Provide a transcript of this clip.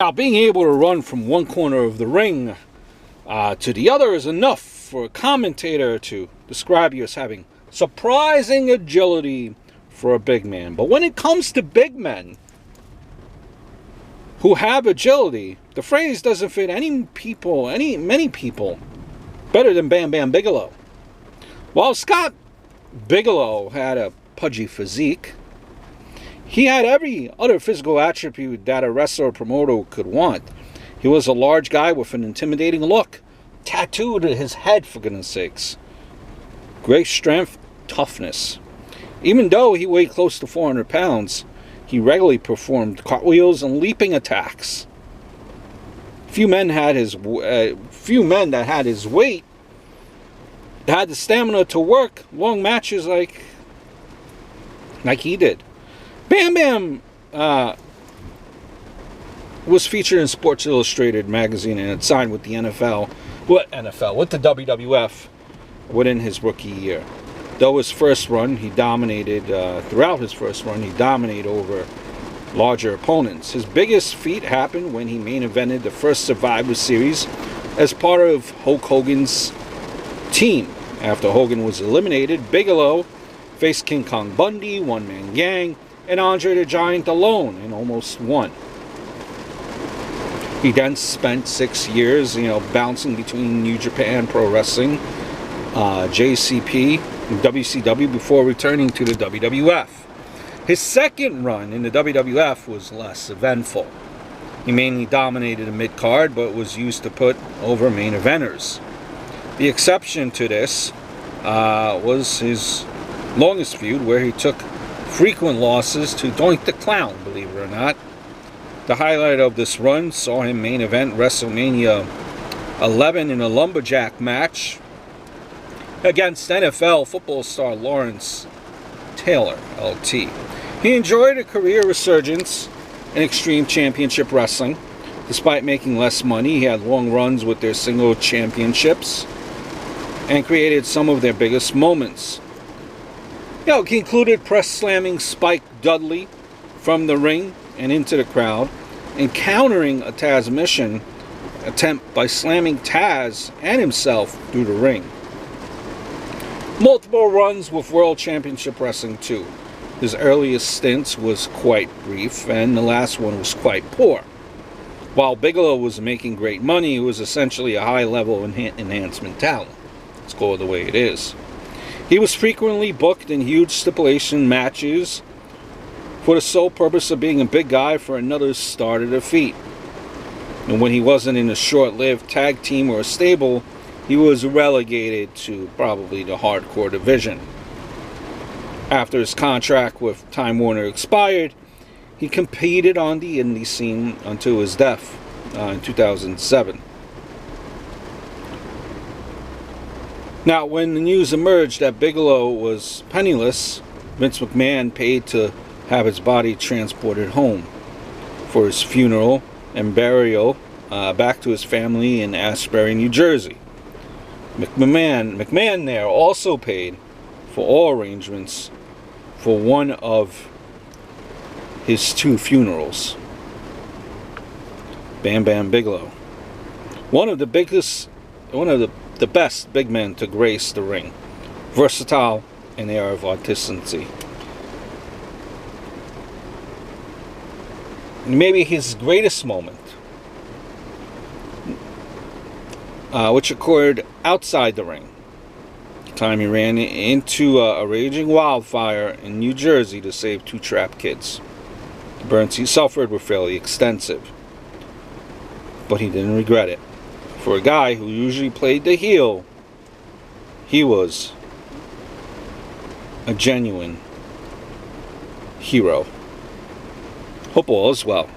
Now, being able to run from one corner of the ring to the other is enough for a commentator to describe you as having surprising agility for a big man. But when it comes to big men who have agility, the phrase doesn't fit many people better than Bam Bam Bigelow. While Scott Bigelow had a pudgy physique, he had every other physical attribute that a wrestler or promoter could want. He was a large guy with an intimidating look, tattooed to his head for goodness sakes. Great strength, toughness. Even though he weighed close to 400 pounds, he regularly performed cartwheels and leaping attacks. Few men that had his weight had the stamina to work long matches like he did. Bam Bam was featured in Sports Illustrated magazine and had signed with the with the WWF within his rookie year. Though his first run, he dominated, throughout his first run, he dominated over larger opponents. His biggest feat happened when he main evented the first Survivor Series as part of Hulk Hogan's team. After Hogan was eliminated, Bigelow faced King Kong Bundy, One Man Gang, and Andre the Giant alone, and almost won. He then spent 6 years, bouncing between New Japan Pro Wrestling, JCP, and WCW before returning to the WWF. His second run in the WWF was less eventful. He mainly dominated the mid-card, but was used to put over main eventers. The exception to this was his longest feud, where he took frequent losses to Doink the Clown, believe it or not. The highlight of this run saw him main event WrestleMania 11 in a lumberjack match against NFL football star Lawrence Taylor, LT. He enjoyed a career resurgence in Extreme Championship Wrestling. Despite making less money, he had long runs with their single championships and created some of their biggest moments. He included press slamming Spike Dudley from the ring and into the crowd, and countering a Taz mission attempt by slamming Taz and himself through the ring. Multiple runs with World Championship Wrestling too. His earliest stints was quite brief, and the last one was quite poor. While Bigelow was making great money, he was essentially a high-level enhancement talent. Let's go the way it is. He was frequently booked in huge stipulation matches for the sole purpose of being a big guy for another star to defeat. And when he wasn't in a short-lived tag team or a stable, he was relegated to probably the hardcore division. After his contract with Time Warner expired, he competed on the indie scene until his death in 2007. Now, when the news emerged that Bigelow was penniless, Vince McMahon paid to have his body transported home for his funeral and burial back to his family in Asbury, New Jersey. McMahon there also paid for all arrangements for one of his 2 funerals. Bam Bam Bigelow, one of the best big men to grace the ring, versatile and air of authenticity. Maybe his greatest moment, which occurred outside the ring. The time he ran into a raging wildfire in New Jersey to save 2 trapped kids. The burns he suffered were fairly extensive, but he didn't regret it. For a guy who usually played the heel, he was a genuine hero. Hope all is well.